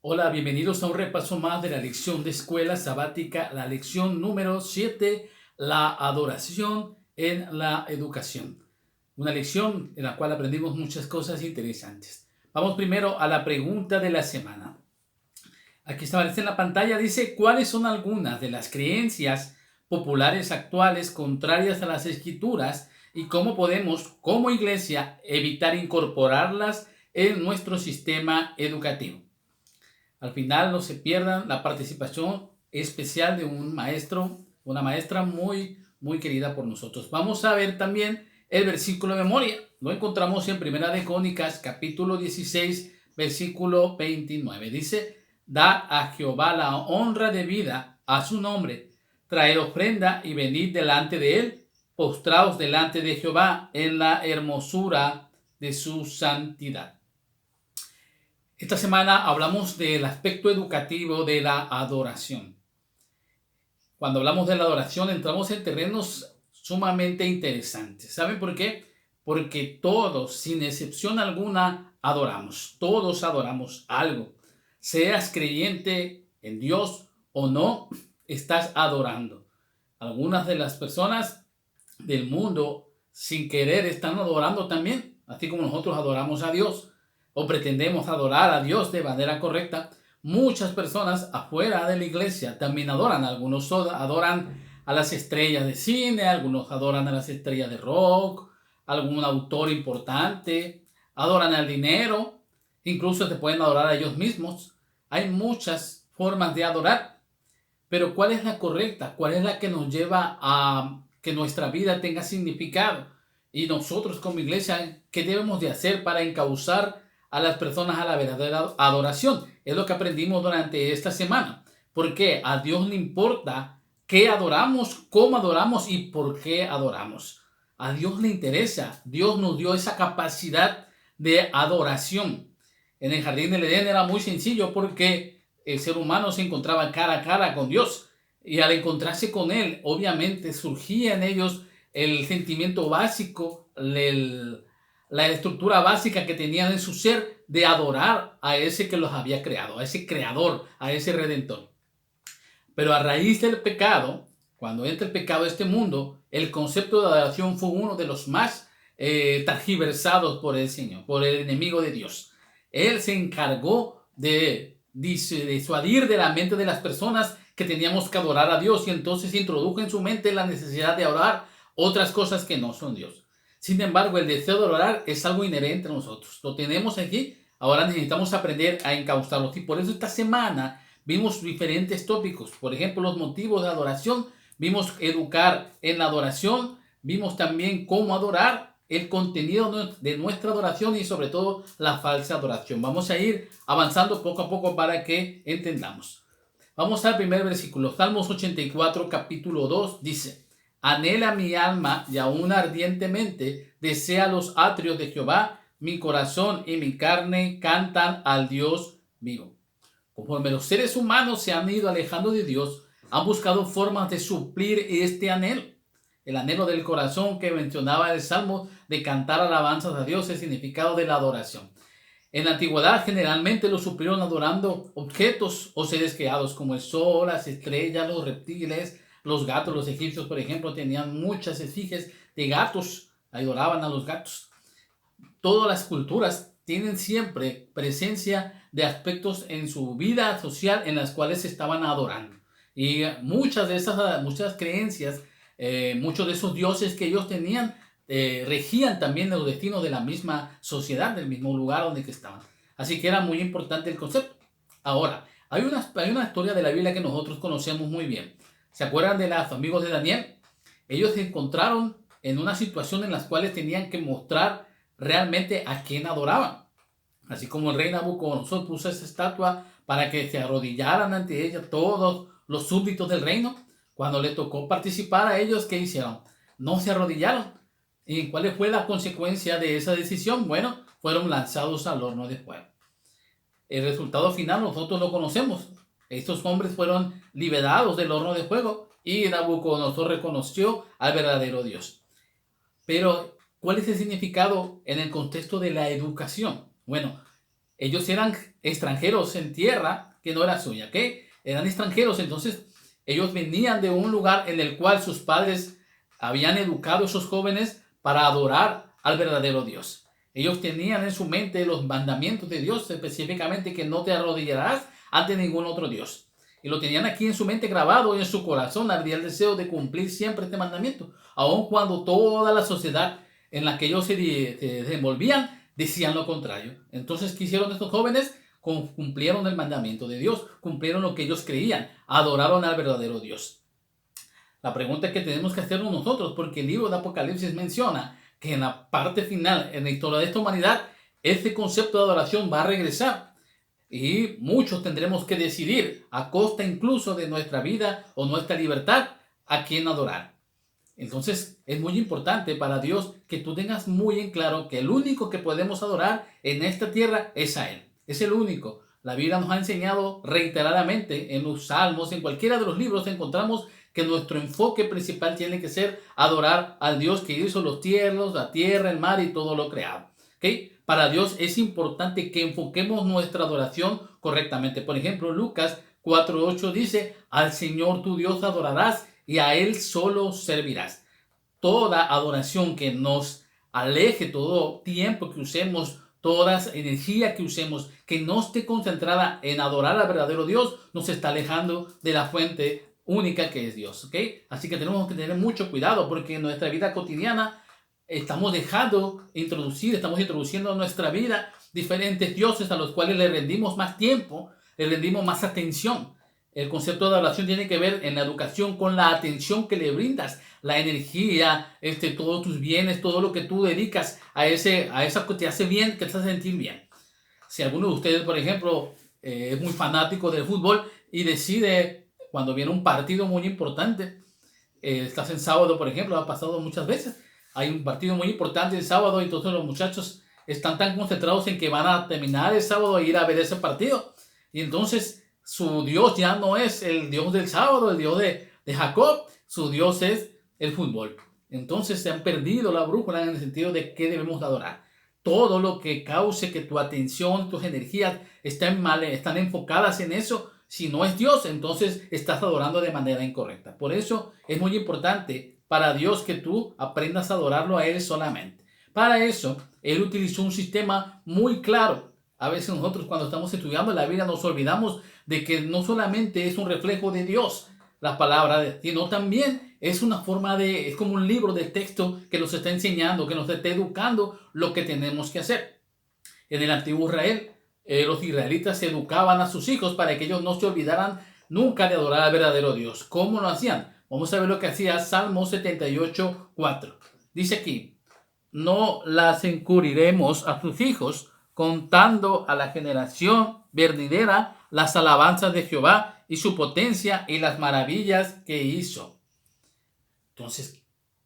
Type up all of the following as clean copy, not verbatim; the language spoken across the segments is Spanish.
Hola, bienvenidos a un repaso más de la lección de escuela sabática, la lección número 7, la adoración en la educación. Una lección en la cual aprendimos muchas cosas interesantes. Vamos primero a la pregunta de la semana. Aquí aparece en la pantalla, dice, ¿cuáles son algunas de las creencias populares actuales contrarias a las escrituras y cómo podemos, como iglesia, evitar incorporarlas en nuestro sistema educativo? Al final no se pierdan la participación especial de un maestro, una maestra muy querida por nosotros. Vamos a ver también el versículo de memoria. Lo encontramos en Primera de Crónicas, capítulo 16, versículo 29. Dice, da a Jehová la honra debida a su nombre, traed ofrenda y venid delante de él, postraos delante de Jehová en la hermosura de su santidad. Esta semana hablamos del aspecto educativo de la adoración. Cuando hablamos de la adoración entramos en terrenos sumamente interesantes. ¿Saben por qué? Porque todos, sin excepción alguna, adoramos. Todos adoramos algo. Seas creyente en Dios o no, estás adorando. Algunas de las personas del mundo, sin querer, están adorando también, así como nosotros adoramos a Dios o pretendemos adorar a Dios de manera correcta. Muchas personas afuera de la iglesia también adoran. Algunos adoran a las estrellas de cine, algunos adoran a las estrellas de rock, algún autor importante, adoran al dinero, incluso se pueden adorar a ellos mismos. Hay muchas formas de adorar, pero ¿cuál es la correcta? ¿Cuál es la que nos lleva a que nuestra vida tenga significado? Y nosotros como iglesia, ¿qué debemos de hacer para encauzar a las personas a la verdadera adoración? Es lo que aprendimos durante esta semana. Porque a Dios le importa qué adoramos, cómo adoramos y por qué adoramos. A Dios le interesa. Dios nos dio esa capacidad de adoración. En el jardín del Edén era muy sencillo porque el ser humano se encontraba cara a cara con Dios. Y al encontrarse con Él, obviamente surgía en ellos el sentimiento básico, la estructura básica que tenían en su ser de adorar a ese que los había creado, a ese creador, a ese redentor. Pero a raíz del pecado, cuando entra el pecado a este mundo, el concepto de adoración fue uno de los más tergiversados por el Señor, por el enemigo de Dios. Él se encargó de disuadir de la mente de las personas que teníamos que adorar a Dios y entonces introdujo en su mente la necesidad de adorar otras cosas que no son Dios. Sin embargo, el deseo de adorar es algo inherente a nosotros. Lo tenemos aquí, ahora necesitamos aprender a encauzarlo. Y por eso esta semana vimos diferentes tópicos. Por ejemplo, los motivos de adoración. Vimos educar en la adoración. Vimos también cómo adorar, el contenido de nuestra adoración y sobre todo la falsa adoración. Vamos a ir avanzando poco a poco para que entendamos. Vamos al primer versículo. Salmos 84, capítulo 2 dice: anhela mi alma y aún ardientemente desea los atrios de Jehová. Mi corazón y mi carne cantan al Dios vivo. Conforme los seres humanos se han ido alejando de Dios, han buscado formas de suplir este anhelo. El anhelo del corazón que mencionaba el Salmo de cantar alabanzas a Dios, el significado de la adoración. En la antigüedad generalmente lo suplieron adorando objetos o seres creados como el sol, las estrellas, los reptiles, los gatos. Los egipcios, por ejemplo, tenían muchas efigies de gatos, adoraban a los gatos. Todas las culturas tienen siempre presencia de aspectos en su vida social en las cuales se estaban adorando. Y muchas creencias, muchos de esos dioses que ellos tenían, regían también los destinos de la misma sociedad, del mismo lugar donde que estaban. Así que era muy importante el concepto. Ahora, hay una historia de la Biblia que nosotros conocemos muy bien. ¿Se acuerdan de los amigos de Daniel? Ellos se encontraron en una situación en la cual tenían que mostrar realmente a quién adoraban. Así como el rey Nabucodonosor puso esa estatua para que se arrodillaran ante ella todos los súbditos del reino, cuando le tocó participar a ellos, ¿qué hicieron? No se arrodillaron. ¿Y cuál fue la consecuencia de esa decisión? Bueno, fueron lanzados al horno de fuego. El resultado final nosotros lo conocemos. Estos hombres fueron liberados del horno de fuego y Nabucodonosor reconoció al verdadero Dios. Pero, ¿cuál es el significado en el contexto de la educación? Bueno, ellos eran extranjeros en tierra que no era suya, ¿ok? Eran extranjeros, entonces ellos venían de un lugar en el cual sus padres habían educado a esos jóvenes para adorar al verdadero Dios. Ellos tenían en su mente los mandamientos de Dios, específicamente que no te arrodillarás ante ningún otro Dios. Y lo tenían aquí en su mente grabado y en su corazón ardía el deseo de cumplir siempre este mandamiento, aun cuando toda la sociedad en la que ellos se desenvolvían decían lo contrario. Entonces, ¿qué hicieron estos jóvenes? Cumplieron el mandamiento de Dios, cumplieron lo que ellos creían, adoraron al verdadero Dios. La pregunta que tenemos que hacernos nosotros, porque el libro de Apocalipsis menciona que en la parte final, en la historia de esta humanidad, este concepto de adoración va a regresar. Y muchos tendremos que decidir, a costa incluso de nuestra vida o nuestra libertad, a quién adorar. Entonces es muy importante para Dios que tú tengas muy en claro que el único que podemos adorar en esta tierra es a Él. Es el único. La Biblia nos ha enseñado reiteradamente en los salmos, en cualquiera de los libros encontramos que nuestro enfoque principal tiene que ser adorar al Dios que hizo los cielos, la tierra, el mar y todo lo creado. ¿Okay? Para Dios es importante que enfoquemos nuestra adoración correctamente. Por ejemplo, Lucas 4:8 dice, al Señor tu Dios adorarás y a Él solo servirás. Toda adoración que nos aleje, todo tiempo que usemos, toda energía que usemos, que no esté concentrada en adorar al verdadero Dios, nos está alejando de la fuente única que es Dios. ¿Ok? Así que tenemos que tener mucho cuidado porque en nuestra vida cotidiana estamos estamos introduciendo a nuestra vida diferentes dioses a los cuales le rendimos más tiempo, le rendimos más atención. El concepto de adoración tiene que ver en la educación con la atención que le brindas, la energía, todos tus bienes, todo lo que tú dedicas a eso que te hace bien, que te hace sentir bien. Si alguno de ustedes, por ejemplo, es muy fanático del fútbol y decide, cuando viene un partido muy importante, estás en sábado, por ejemplo, ha pasado muchas veces, hay un partido muy importante el sábado y todos los muchachos están tan concentrados en que van a terminar el sábado e ir a ver ese partido. Y entonces su Dios ya no es el Dios del sábado, el Dios de Jacob, su Dios es el fútbol. Entonces se han perdido la brújula en el sentido de qué debemos adorar. Todo lo que cause que tu atención, tus energías están enfocadas en eso, si no es Dios, entonces estás adorando de manera incorrecta. Por eso es muy importante para Dios que tú aprendas a adorarlo a Él solamente. Para eso, Él utilizó un sistema muy claro. A veces nosotros cuando estamos estudiando la Biblia nos olvidamos de que no solamente es un reflejo de Dios, la palabra, sino también es una es como un libro de texto que nos está enseñando, que nos está educando lo que tenemos que hacer. En el antiguo Israel, los israelitas educaban a sus hijos para que ellos no se olvidaran nunca de adorar al verdadero Dios. ¿Cómo lo hacían? Vamos a ver lo que hacía Salmo 78:4. Dice aquí, no las encubriremos a tus hijos, contando a la generación venidera las alabanzas de Jehová y su potencia y las maravillas que hizo. Entonces,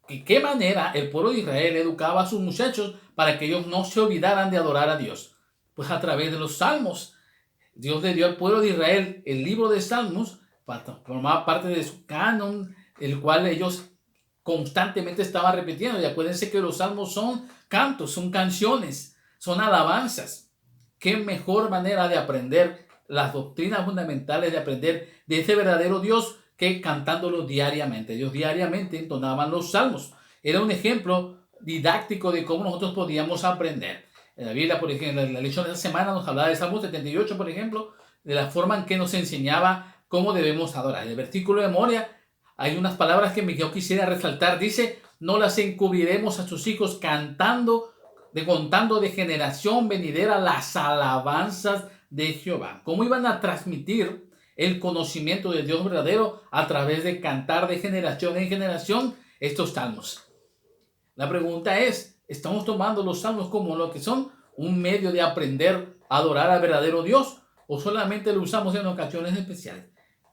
¿de qué manera el pueblo de Israel educaba a sus muchachos para que ellos no se olvidaran de adorar a Dios? Pues a través de los salmos. Dios le dio al pueblo de Israel el libro de salmos, formaba parte de su canon, el cual ellos constantemente estaban repitiendo. Y acuérdense que los salmos son cantos, son canciones, son alabanzas. ¿Qué mejor manera de aprender las doctrinas fundamentales, de aprender de ese verdadero Dios, que cantándolo diariamente? Ellos diariamente entonaban los salmos. Era un ejemplo didáctico de cómo nosotros podíamos aprender. En la Biblia, por ejemplo, en la lección de esta semana nos hablaba de Salmo 78, por ejemplo, de la forma en que nos enseñaba cómo debemos adorar. En el versículo de memoria hay unas palabras que yo quisiera resaltar. Dice, no las encubriremos a sus hijos contando de generación venidera las alabanzas de Jehová. ¿Cómo iban a transmitir el conocimiento de Dios verdadero? A través de cantar de generación en generación estos salmos. La pregunta es, ¿estamos tomando los salmos como lo que son? ¿Un medio de aprender a adorar al verdadero Dios? ¿O solamente lo usamos en ocasiones especiales?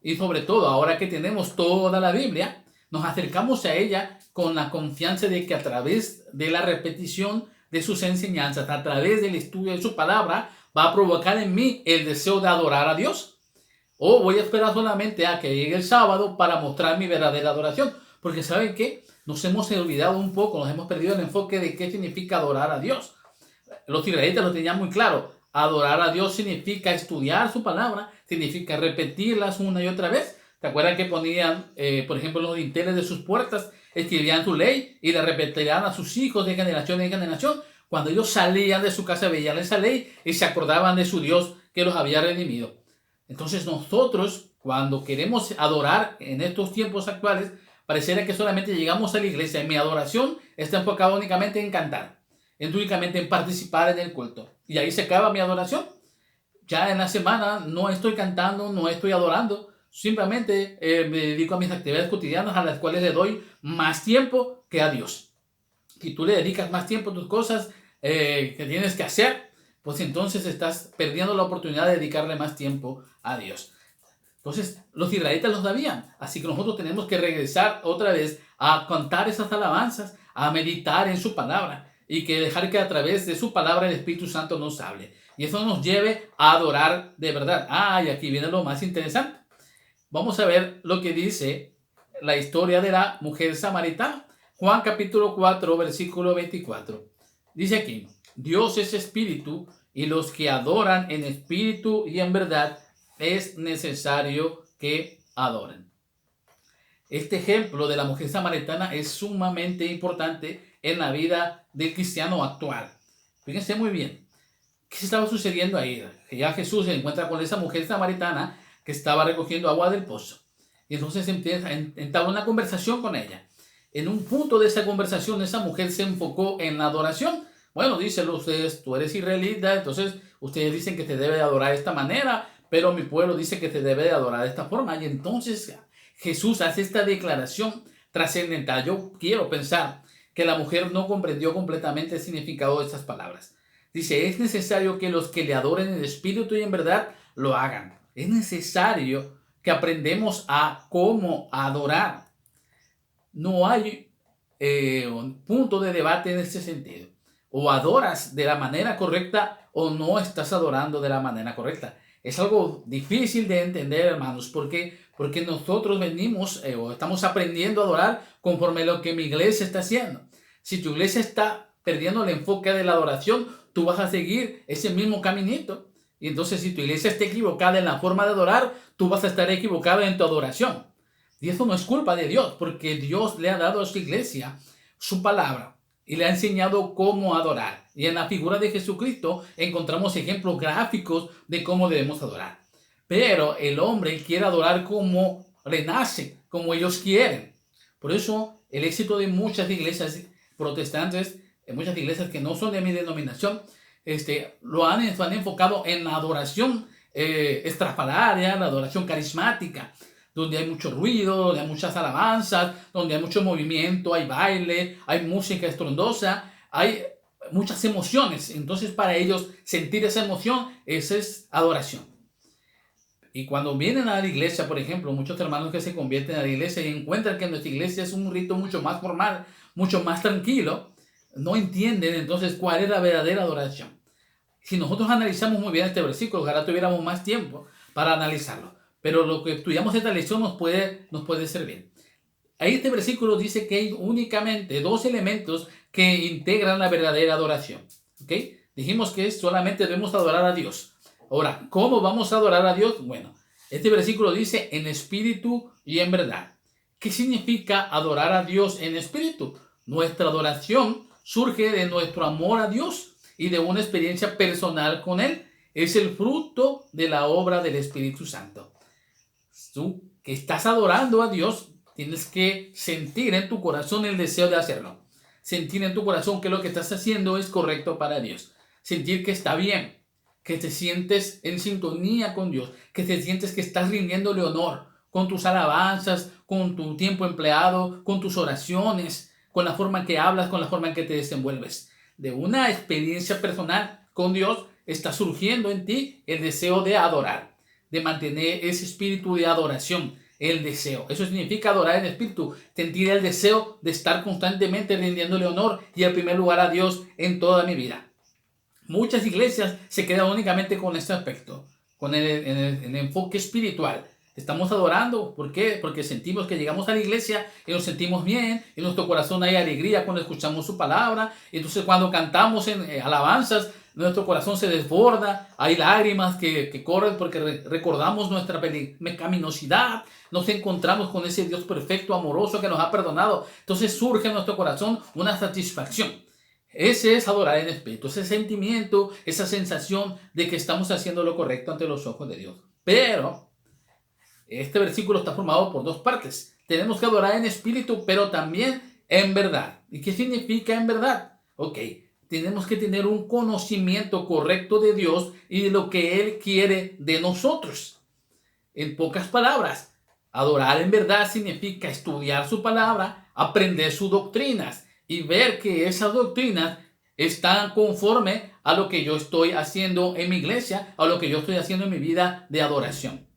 Y sobre todo, ahora que tenemos toda la Biblia, nos acercamos a ella con la confianza de que a través de la repetición de sus enseñanzas, a través del estudio de su palabra, va a provocar en mí el deseo de adorar a Dios. O voy a esperar solamente a que llegue el sábado para mostrar mi verdadera adoración. Porque ¿saben qué? Nos hemos olvidado un poco, nos hemos perdido el enfoque de qué significa adorar a Dios. Los israelitas lo tenían muy claro. Adorar a Dios significa estudiar su palabra, significa repetirlas una y otra vez. ¿Te acuerdas que ponían, por ejemplo, los dinteles de sus puertas, escribían su ley y la repetían a sus hijos de generación en generación? Cuando ellos salían de su casa veían esa ley y se acordaban de su Dios que los había redimido. Entonces nosotros, cuando queremos adorar en estos tiempos actuales, pareciera que solamente llegamos a la iglesia y mi adoración está enfocada únicamente en cantar, únicamente en participar en el culto. Y ahí se acaba mi adoración. Ya en la semana no estoy cantando, no estoy adorando. Simplemente me dedico a mis actividades cotidianas a las cuales le doy más tiempo que a Dios. Si tú le dedicas más tiempo a tus cosas que tienes que hacer, pues entonces estás perdiendo la oportunidad de dedicarle más tiempo a Dios. Entonces los israelitas lo sabían. Así que nosotros tenemos que regresar otra vez a cantar esas alabanzas, a meditar en su palabra y que dejar que a través de su palabra el Espíritu Santo nos hable. Y eso nos lleve a adorar de verdad. Y aquí viene lo más interesante. Vamos a ver lo que dice la historia de la mujer samaritana. Juan capítulo 4, versículo 24. Dice aquí, Dios es espíritu y los que adoran en espíritu y en verdad es necesario que adoren. Este ejemplo de la mujer samaritana es sumamente importante en la vida del cristiano actual. Fíjense muy bien. ¿Qué estaba sucediendo ahí? Ya Jesús se encuentra con esa mujer samaritana que estaba recogiendo agua del pozo. Y entonces entabla una conversación con ella. En un punto de esa conversación, esa mujer se enfocó en la adoración. Bueno, dice ustedes, tú eres israelita, entonces ustedes dicen que te debe adorar de esta manera, pero mi pueblo dice que te debe de adorar de esta forma. Y entonces Jesús hace esta declaración trascendental. Yo quiero pensar que la mujer no comprendió completamente el significado de estas palabras. Dice, es necesario que los que le adoren en espíritu y en verdad lo hagan. Es necesario que aprendamos a cómo adorar. No hay un punto de debate en este sentido. O adoras de la manera correcta o no estás adorando de la manera correcta. Es algo difícil de entender, hermanos, porque nosotros venimos o estamos aprendiendo a adorar conforme lo que mi iglesia está haciendo. Si tu iglesia está perdiendo el enfoque de la adoración, tú vas a seguir ese mismo caminito. Y entonces si tu iglesia está equivocada en la forma de adorar, tú vas a estar equivocado en tu adoración. Y eso no es culpa de Dios, porque Dios le ha dado a su iglesia su palabra y le ha enseñado cómo adorar. Y en la figura de Jesucristo encontramos ejemplos gráficos de cómo debemos adorar. Pero el hombre quiere adorar como le nace, como ellos quieren. Por eso el éxito de muchas iglesias protestantes, de muchas iglesias que no son de mi denominación, lo han enfocado en la adoración estrafalaria, la adoración carismática, donde hay mucho ruido, donde hay muchas alabanzas, donde hay mucho movimiento, hay baile, hay música estrondosa, hay muchas emociones. Entonces para ellos sentir esa emoción, esa es adoración. Y cuando vienen a la iglesia, por ejemplo, muchos hermanos que se convierten a la iglesia y encuentran que nuestra iglesia es un rito mucho más formal, mucho más tranquilo, no entienden entonces cuál es la verdadera adoración. Si nosotros analizamos muy bien este versículo, ojalá tuviéramos más tiempo para analizarlo. Pero lo que estudiamos esta lección nos puede servir. Ahí este versículo dice que hay únicamente dos elementos que integran la verdadera adoración. ¿Okay? Dijimos que solamente debemos adorar a Dios. Ahora, ¿cómo vamos a adorar a Dios? Bueno, este versículo dice en espíritu y en verdad. ¿Qué significa adorar a Dios en espíritu? Nuestra adoración surge de nuestro amor a Dios y de una experiencia personal con Él. Es el fruto de la obra del Espíritu Santo. Tú que estás adorando a Dios, tienes que sentir en tu corazón el deseo de hacerlo. Sentir en tu corazón que lo que estás haciendo es correcto para Dios. Sentir que está bien, que te sientes en sintonía con Dios, que te sientes que estás rindiéndole honor con tus alabanzas, con tu tiempo empleado, con tus oraciones, con la forma en que hablas, con la forma en que te desenvuelves. De una experiencia personal con Dios está surgiendo en ti el deseo de adorar, de mantener ese espíritu de adoración, el deseo. Eso significa adorar en espíritu, sentir el deseo de estar constantemente rindiéndole honor y en primer lugar a Dios en toda mi vida. Muchas iglesias se quedan únicamente con este aspecto, con el enfoque espiritual. Estamos adorando, ¿por qué? Porque sentimos que llegamos a la iglesia y nos sentimos bien, en nuestro corazón hay alegría cuando escuchamos su palabra. Entonces cuando cantamos en alabanzas, nuestro corazón se desborda, hay lágrimas que corren porque recordamos nuestra pecaminosidad, nos encontramos con ese Dios perfecto, amoroso que nos ha perdonado. Entonces surge en nuestro corazón una satisfacción. Ese es adorar en espíritu, ese sentimiento, esa sensación de que estamos haciendo lo correcto ante los ojos de Dios. Pero este versículo está formado por dos partes. Tenemos que adorar en espíritu, pero también en verdad. ¿Y qué significa en verdad? Ok, tenemos que tener un conocimiento correcto de Dios y de lo que Él quiere de nosotros. En pocas palabras, adorar en verdad significa estudiar su palabra, aprender sus doctrinas y ver que esas doctrinas están conforme a lo que yo estoy haciendo en mi iglesia, a lo que yo estoy haciendo en mi vida de adoración.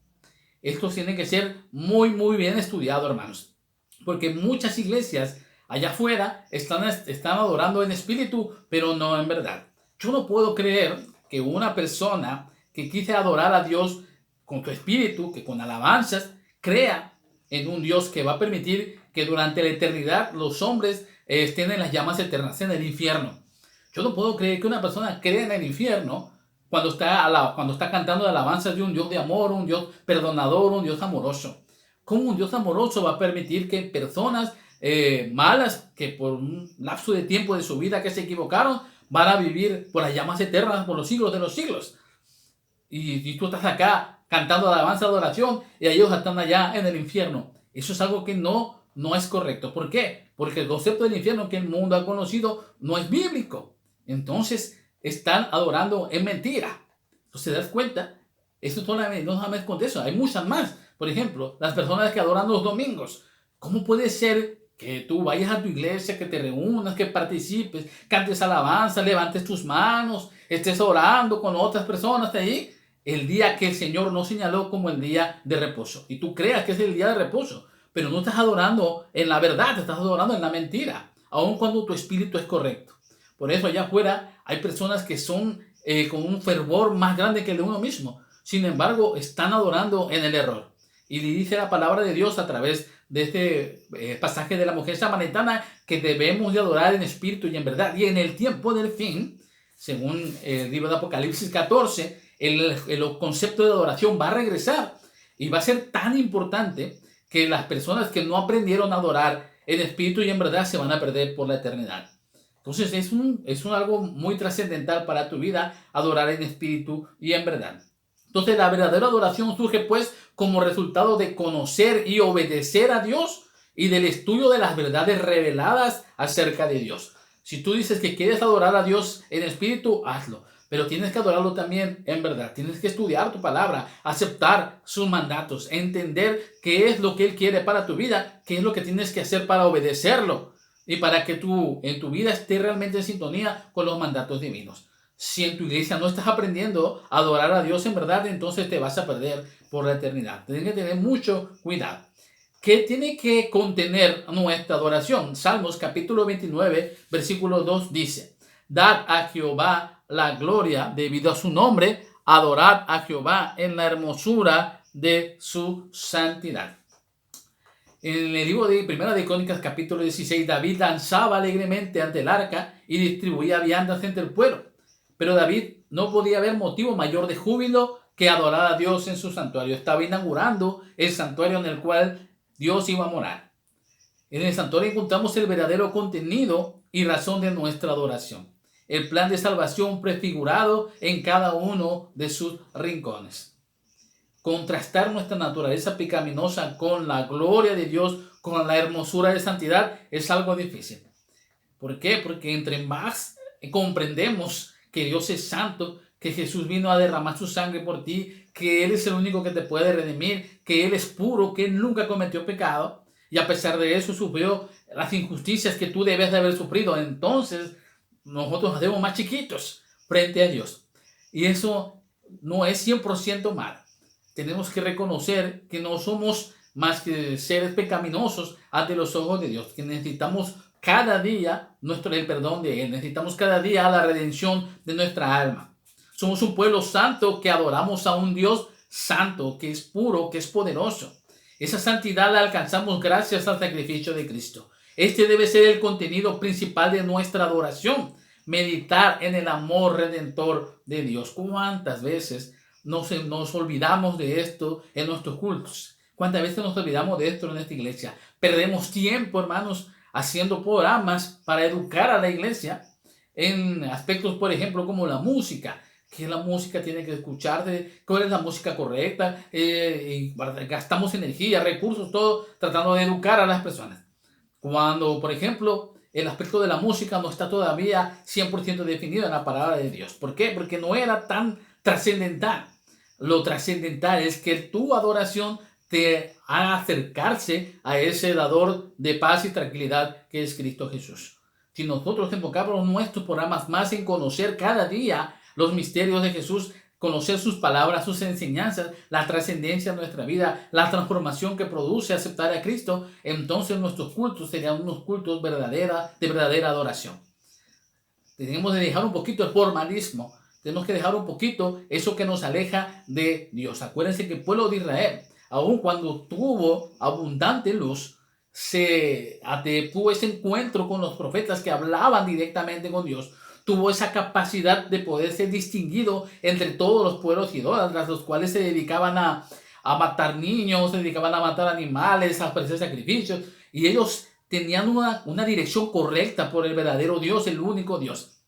Esto tiene que ser muy bien estudiado, hermanos, porque muchas iglesias allá afuera están adorando en espíritu, pero no en verdad. Yo no puedo creer que una persona que quise adorar a Dios con tu espíritu, que con alabanzas, crea en un Dios que va a permitir que durante la eternidad los hombres estén en las llamas eternas, en el infierno. Yo no puedo creer que una persona crea en el infierno cuando está cantando alabanzas de un Dios de amor, un Dios perdonador, un Dios amoroso. ¿Cómo un Dios amoroso va a permitir que personas malas, que por un lapso de tiempo de su vida que se equivocaron, van a vivir por las llamas eternas por los siglos de los siglos? Y tú estás acá cantando alabanza, adoración, y ellos están allá en el infierno. Eso es algo que no es correcto. ¿Por qué? Porque el concepto del infierno que el mundo ha conocido no es bíblico. Entonces están adorando en mentira. Entonces te das cuenta, esto no solamente con eso, hay muchas más. Por ejemplo, las personas que adoran los domingos. ¿Cómo puede ser que tú vayas a tu iglesia, que te reúnas, que participes, cantes alabanza, levantes tus manos, estés orando con otras personas de ahí, el día que el Señor no señaló como el día de reposo? Y tú creas que es el día de reposo, pero no estás adorando en la verdad, te estás adorando en la mentira, aun cuando tu espíritu es correcto. Por eso allá afuera hay personas que son con un fervor más grande que el de uno mismo. Sin embargo, están adorando en el error. Y le dice la palabra de Dios a través de este pasaje de la mujer samaritana que debemos de adorar en espíritu y en verdad. Y en el tiempo del fin, según el libro de Apocalipsis 14, el concepto de adoración va a regresar. Y va a ser tan importante que las personas que no aprendieron a adorar en espíritu y en verdad se van a perder por la eternidad. Entonces es algo muy trascendental para tu vida, adorar en espíritu y en verdad. Entonces la verdadera adoración surge pues como resultado de conocer y obedecer a Dios y del estudio de las verdades reveladas acerca de Dios. Si tú dices que quieres adorar a Dios en espíritu, hazlo. Pero tienes que adorarlo también en verdad. Tienes que estudiar tu palabra, aceptar sus mandatos, entender qué es lo que Él quiere para tu vida, qué es lo que tienes que hacer para obedecerlo y para que tú en tu vida esté realmente en sintonía con los mandatos divinos. Si en tu iglesia no estás aprendiendo a adorar a Dios en verdad, entonces te vas a perder por la eternidad. Tienes que tener mucho cuidado. ¿Qué tiene que contener nuestra adoración? Salmos capítulo 29, versículo 2 dice: Dad a Jehová la gloria debido a su nombre, adorad a Jehová en la hermosura de su santidad. En el libro de Primera de Crónicas, capítulo 16, David danzaba alegremente ante el arca y distribuía viandas entre el pueblo. Pero David no podía ver motivo mayor de júbilo que adorar a Dios en su santuario. Estaba inaugurando el santuario en el cual Dios iba a morar. En el santuario encontramos el verdadero contenido y razón de nuestra adoración. El plan de salvación prefigurado en cada uno de sus rincones. Contrastar nuestra naturaleza pecaminosa con la gloria de Dios, con la hermosura de santidad, es algo difícil. ¿Por qué? Porque entre más comprendemos que Dios es santo, que Jesús vino a derramar su sangre por ti, que Él es el único que te puede redimir, que Él es puro, que Él nunca cometió pecado, y a pesar de eso sufrió las injusticias que tú debes de haber sufrido, entonces nosotros nos hacemos más chiquitos frente a Dios. Y eso no es 100% malo. Tenemos que reconocer que no somos más que seres pecaminosos ante los ojos de Dios, que necesitamos cada día el perdón de Él, necesitamos cada día la redención de nuestra alma. Somos un pueblo santo que adoramos a un Dios santo, que es puro, que es poderoso. Esa santidad la alcanzamos gracias al sacrificio de Cristo. Este debe ser el contenido principal de nuestra adoración. meditar en el amor redentor de Dios. ¿Cuántas veces nos olvidamos de esto en nuestros cultos? ¿Cuántas veces nos olvidamos de esto en esta iglesia? Perdemos tiempo, hermanos, haciendo programas para educar a la iglesia en aspectos, por ejemplo, como la música. Que la música tiene que escucharse, cuál es la música correcta, y gastamos energía, recursos, todo tratando de educar a las personas. Cuando, por ejemplo, el aspecto de la música no está todavía 100% definido en la palabra de Dios. ¿Por qué? Porque no era tan trascendental. Lo trascendental es que tu adoración te haga acercarse a ese dador de paz y tranquilidad que es Cristo Jesús. Si nosotros enfocamos nuestros programas más en conocer cada día los misterios de Jesús, conocer sus palabras, sus enseñanzas, la trascendencia de nuestra vida, la transformación que produce aceptar a Cristo, entonces nuestros cultos serían unos cultos de verdadera adoración. Tenemos que dejar un poquito el formalismo, tenemos que dejar un poquito eso que nos aleja de Dios. Acuérdense que el pueblo de Israel, aun cuando tuvo abundante luz, tuvo ese encuentro con los profetas que hablaban directamente con Dios, tuvo esa capacidad de poder ser distinguido entre todos los pueblos idólatras, los cuales se dedicaban a matar niños, se dedicaban a matar animales, a ofrecer sacrificios, y ellos tenían una dirección correcta por el verdadero Dios, el único Dios.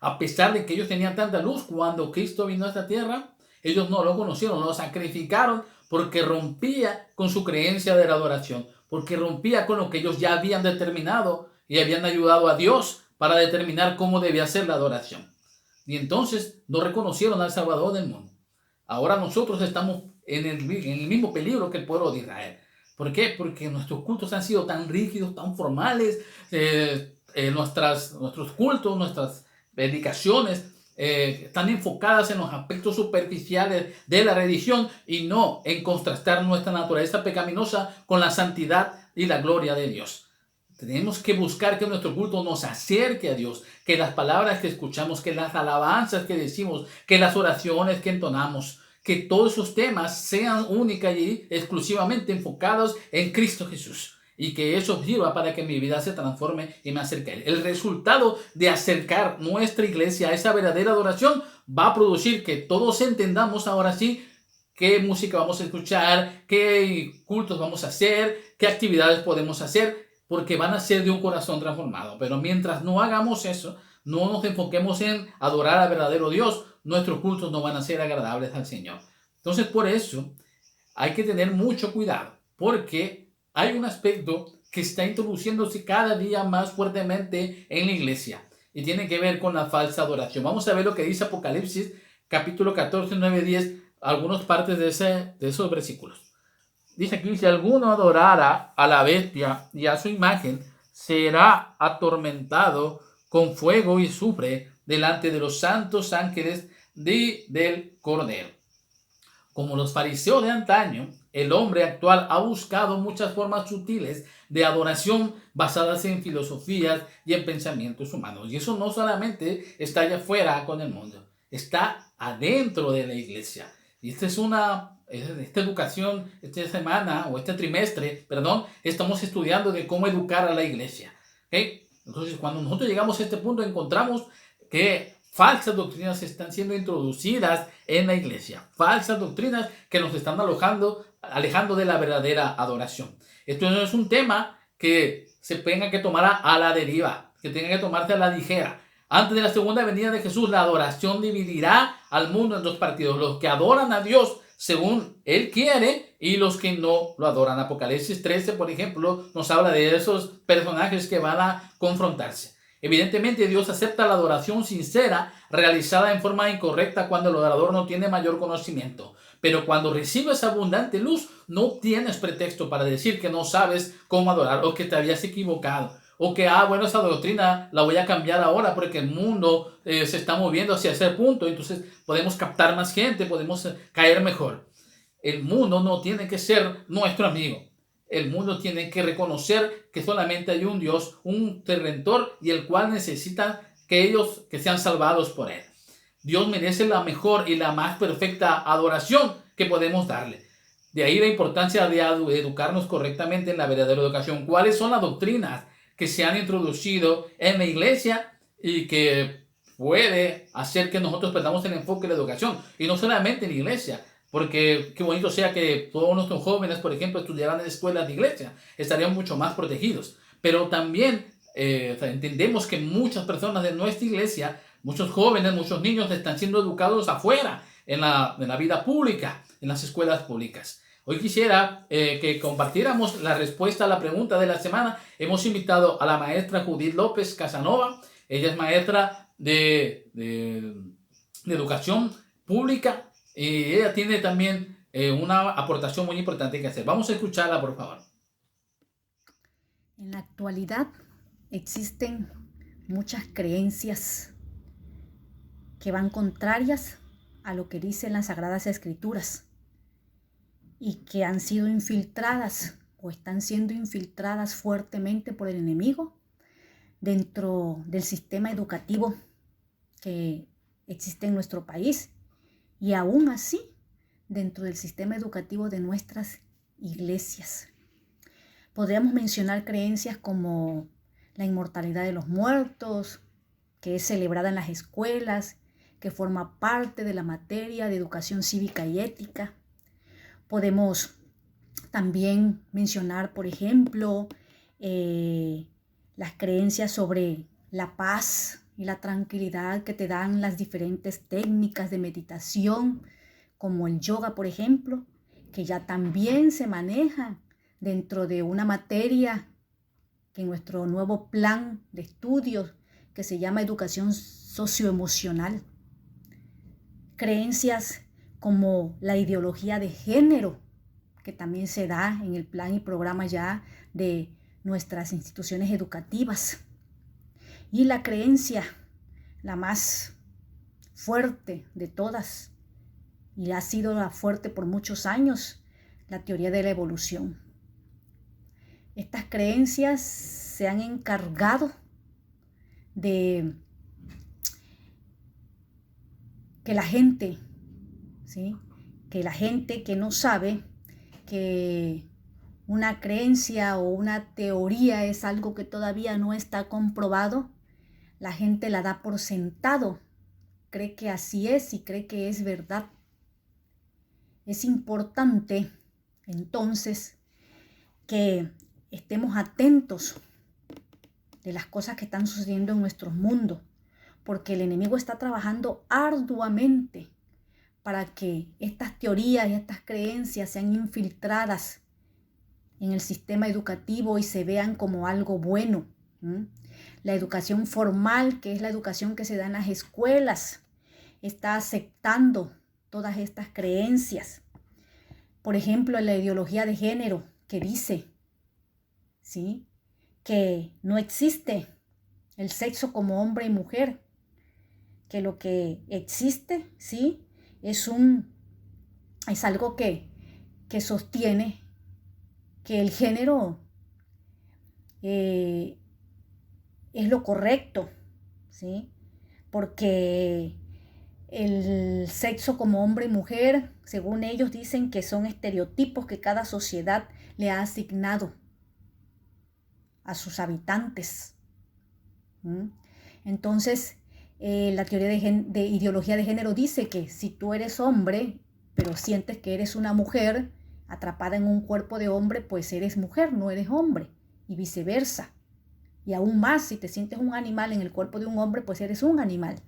A pesar de que ellos tenían tanta luz, cuando Cristo vino a esta tierra, ellos no lo conocieron, lo sacrificaron porque rompía con su creencia de la adoración, porque rompía con lo que ellos ya habían determinado y habían ayudado a Dios para determinar cómo debía ser la adoración. Y entonces no reconocieron al Salvador del mundo. Ahora nosotros estamos en el mismo peligro que el pueblo de Israel. ¿Por qué? Porque nuestros cultos han sido tan rígidos, tan formales, nuestros cultos, nuestras dedicaciones están enfocadas en los aspectos superficiales de la religión y no en contrastar nuestra naturaleza pecaminosa con la santidad y la gloria de Dios. Tenemos que buscar que nuestro culto nos acerque a Dios, que las palabras que escuchamos, que las alabanzas que decimos, que las oraciones que entonamos, que todos esos temas sean únicas y exclusivamente enfocados en Cristo Jesús. Y que eso sirva para que mi vida se transforme y me acerque a Él. El resultado de acercar nuestra iglesia a esa verdadera adoración va a producir que todos entendamos ahora sí qué música vamos a escuchar, qué cultos vamos a hacer, qué actividades podemos hacer, porque van a ser de un corazón transformado. Pero mientras no hagamos eso, no nos enfoquemos en adorar al verdadero Dios, nuestros cultos no van a ser agradables al Señor. Entonces, por eso hay que tener mucho cuidado, porque hay un aspecto que está introduciéndose cada día más fuertemente en la iglesia y tiene que ver con la falsa adoración. Vamos a ver lo que dice Apocalipsis, capítulo 14, 9, 10, algunas partes de esos versículos. Dice aquí, si alguno adorara a la bestia y a su imagen, será atormentado con fuego y azufre delante de los santos ángeles del Cordero. Como los fariseos de antaño, el hombre actual ha buscado muchas formas sutiles de adoración basadas en filosofías y en pensamientos humanos. Y eso no solamente está allá afuera con el mundo, está adentro de la iglesia. Y esta educación, esta semana o este trimestre, estamos estudiando de cómo educar a la iglesia. ¿Okay? Entonces, cuando nosotros llegamos a este punto, encontramos que falsas doctrinas están siendo introducidas en la iglesia. Falsas doctrinas que nos están alejando de la verdadera adoración. Esto no es un tema que se tenga que tomar a la deriva, que tenga que tomarse a la ligera. Antes de la segunda venida de Jesús, la adoración dividirá al mundo en dos partidos. Los que adoran a Dios según Él quiere y los que no lo adoran. Apocalipsis 13, por ejemplo, nos habla de esos personajes que van a confrontarse. Evidentemente, Dios acepta la adoración sincera realizada en forma incorrecta cuando el adorador no tiene mayor conocimiento. Pero cuando recibes abundante luz, no tienes pretexto para decir que no sabes cómo adorar o que te habías equivocado. O que, esa doctrina la voy a cambiar ahora porque el mundo se está moviendo hacia ese punto. Entonces podemos captar más gente, podemos caer mejor. El mundo no tiene que ser nuestro amigo. El mundo tiene que reconocer que solamente hay un Dios, un Redentor, y el cual necesitan que sean salvados por Él. Dios merece la mejor y la más perfecta adoración que podemos darle. De ahí la importancia de educarnos correctamente en la verdadera educación. ¿Cuáles son las doctrinas que se han introducido en la iglesia y que puede hacer que nosotros perdamos el enfoque de la educación, y no solamente en la iglesia, porque qué bonito sea que todos nuestros jóvenes, por ejemplo, estudiaran en escuelas de iglesia, estarían mucho más protegidos, pero también entendemos que muchas personas de nuestra iglesia, muchos jóvenes, muchos niños están siendo educados afuera, en la vida pública, en las escuelas públicas. Hoy quisiera que compartiéramos la respuesta a la pregunta de la semana. Hemos invitado a la maestra Judith López Casanova. Ella es maestra de educación pública y ella tiene también una aportación muy importante que hacer. Vamos a escucharla, por favor. En la actualidad existen muchas creencias que van contrarias a lo que dicen las Sagradas Escrituras y que han sido infiltradas o están siendo infiltradas fuertemente por el enemigo dentro del sistema educativo que existe en nuestro país y aún así dentro del sistema educativo de nuestras iglesias. Podríamos mencionar creencias como la inmortalidad de los muertos, que es celebrada en las escuelas, que forma parte de la materia de educación cívica y ética. Podemos también mencionar, por ejemplo, las creencias sobre la paz y la tranquilidad que te dan las diferentes técnicas de meditación, como el yoga, por ejemplo, que ya también se maneja dentro de una materia que en nuestro nuevo plan de estudios que se llama educación socioemocional. Creencias como la ideología de género, que también se da en el plan y programa ya de nuestras instituciones educativas. Y la creencia, la más fuerte de todas, y ha sido la fuerte por muchos años, la teoría de la evolución. Estas creencias se han encargado de que la gente, ¿sí? Que la gente que no sabe que una creencia o una teoría es algo que todavía no está comprobado, la gente la da por sentado, cree que así es y cree que es verdad. Es importante, entonces, que estemos atentos de las cosas que están sucediendo en nuestro mundo, porque el enemigo está trabajando arduamente para que estas teorías y estas creencias sean infiltradas en el sistema educativo y se vean como algo bueno. La educación formal, que es la educación que se da en las escuelas, está aceptando todas estas creencias. Por ejemplo, la ideología de género que dice, ¿sí?, que no existe el sexo como hombre y mujer, que lo que existe, ¿sí?, es algo que sostiene que el género es lo correcto, ¿sí?, porque el sexo como hombre y mujer, según ellos, dicen que son estereotipos que cada sociedad le ha asignado a sus habitantes. Entonces, la teoría de ideología de género dice que si tú eres hombre, pero sientes que eres una mujer atrapada en un cuerpo de hombre, pues eres mujer, no eres hombre, y viceversa. Y aún más, si te sientes un animal en el cuerpo de un hombre, pues eres un animal.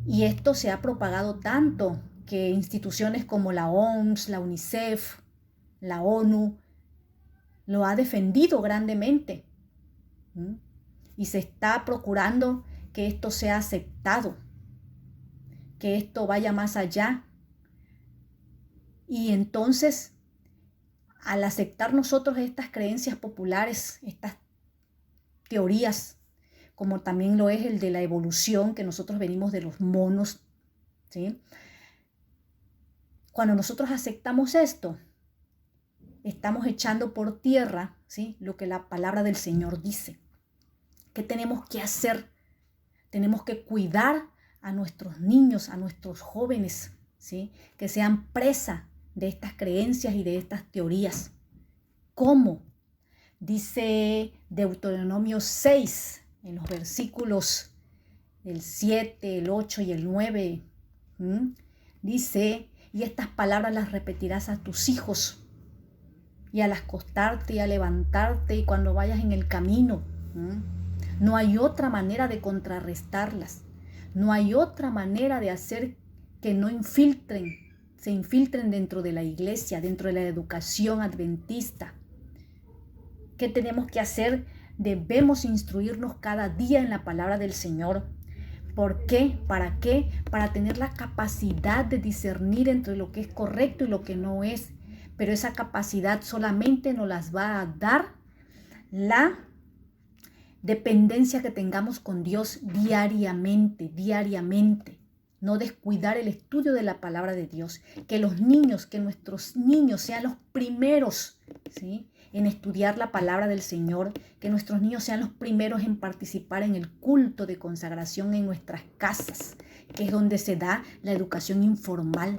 Y esto se ha propagado tanto que instituciones como la OMS, la UNICEF, la ONU, lo ha defendido grandemente. Y se está procurando que esto sea aceptado, que esto vaya más allá. Y entonces, al aceptar nosotros estas creencias populares, estas teorías, como también lo es el de la evolución, que nosotros venimos de los monos, ¿sí? Cuando nosotros aceptamos esto, estamos echando por tierra, ¿sí?, lo que la palabra del Señor dice. ¿Qué tenemos que hacer? Tenemos que cuidar a nuestros niños, a nuestros jóvenes, ¿sí?, que sean presa de estas creencias y de estas teorías. ¿Cómo? Dice Deuteronomio 6, en los versículos el 7, el 8 y el 9. Dice, y estas palabras las repetirás a tus hijos, y al acostarte y a levantarte y cuando vayas en el camino. No hay otra manera de contrarrestarlas. No hay otra manera de hacer que no se infiltren dentro de la iglesia, dentro de la educación adventista. ¿Qué tenemos que hacer? Debemos instruirnos cada día en la palabra del Señor. ¿Por qué? ¿Para qué? Para tener la capacidad de discernir entre lo que es correcto y lo que no es. Pero esa capacidad solamente nos las va a dar la dependencia que tengamos con Dios diariamente. No descuidar el estudio de la palabra de Dios. Que nuestros niños sean los primeros, ¿sí?, en estudiar la palabra del Señor. Que nuestros niños sean los primeros en participar en el culto de consagración en nuestras casas, que es donde se da la educación informal.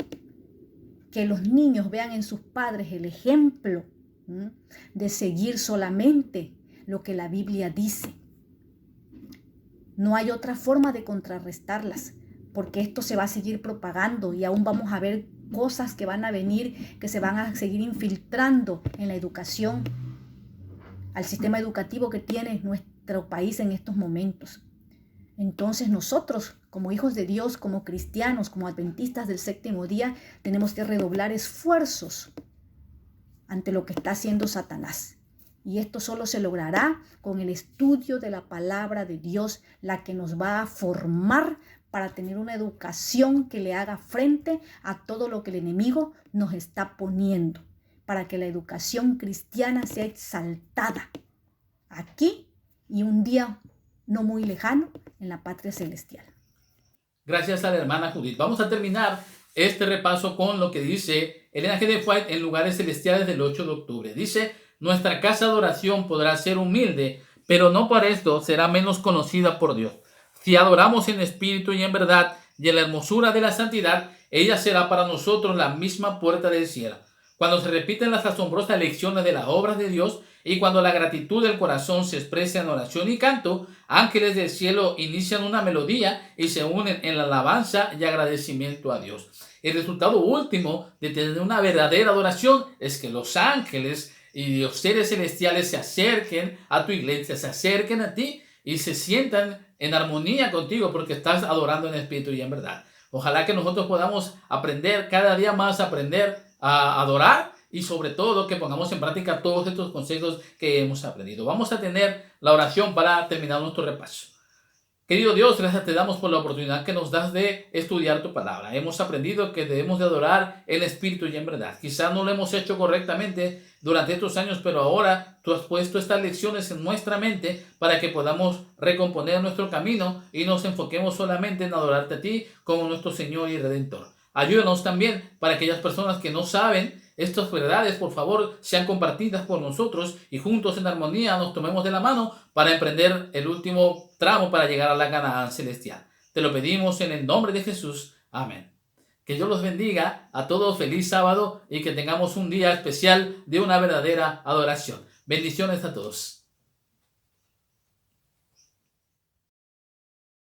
Que los niños vean en sus padres el ejemplo de seguir solamente lo que la Biblia dice. No hay otra forma de contrarrestarlas, porque esto se va a seguir propagando y aún vamos a ver cosas que van a venir, que se van a seguir infiltrando en la educación, al sistema educativo que tiene nuestro país en estos momentos. Entonces nosotros, como hijos de Dios, como cristianos, como adventistas del séptimo día, tenemos que redoblar esfuerzos ante lo que está haciendo Satanás. Y esto solo se logrará con el estudio de la palabra de Dios, la que nos va a formar para tener una educación que le haga frente a todo lo que el enemigo nos está poniendo, para que la educación cristiana sea exaltada aquí y un día no muy lejano en la patria celestial. Gracias a la hermana Judith. Vamos a terminar este repaso con lo que dice Elena G. de White en Lugares Celestiales del 8 de octubre. Dice, nuestra casa de oración podrá ser humilde, pero no por esto será menos conocida por Dios. Si adoramos en espíritu y en verdad y en la hermosura de la santidad, ella será para nosotros la misma puerta del cielo. Cuando se repiten las asombrosas lecciones de las obras de Dios y cuando la gratitud del corazón se expresa en oración y canto, ángeles del cielo inician una melodía y se unen en la alabanza y agradecimiento a Dios. El resultado último de tener una verdadera adoración es que los ángeles y los seres celestiales se acerquen a tu iglesia, se acerquen a ti y se sientan en armonía contigo porque estás adorando en espíritu y en verdad. Ojalá que nosotros podamos aprender cada día más, aprender a adorar y sobre todo que pongamos en práctica todos estos consejos que hemos aprendido. Vamos a tener la oración para terminar nuestro repaso. Querido Dios, gracias te damos por la oportunidad que nos das de estudiar tu palabra. Hemos aprendido que debemos de adorar en espíritu y en verdad. Quizás no lo hemos hecho correctamente durante estos años, pero ahora tú has puesto estas lecciones en nuestra mente para que podamos recomponer nuestro camino y nos enfoquemos solamente en adorarte a ti como nuestro Señor y Redentor. Ayúdanos también para aquellas personas que no saben estas verdades, por favor, sean compartidas por nosotros y juntos en armonía nos tomemos de la mano para emprender el último tramo para llegar a la Canaán celestial. Te lo pedimos en el nombre de Jesús. Amén. Que Dios los bendiga a todos. Feliz sábado y que tengamos un día especial de una verdadera adoración. Bendiciones a todos.